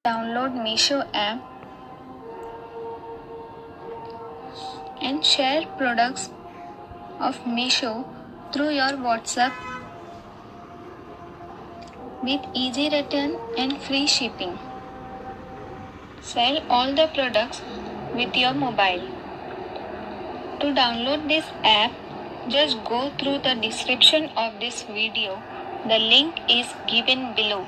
Download Meesho app and share products of Meesho through your WhatsApp with easy return and free shipping. Sell all the products with your mobile. To download this app, just go through the description of this video. The link is given below.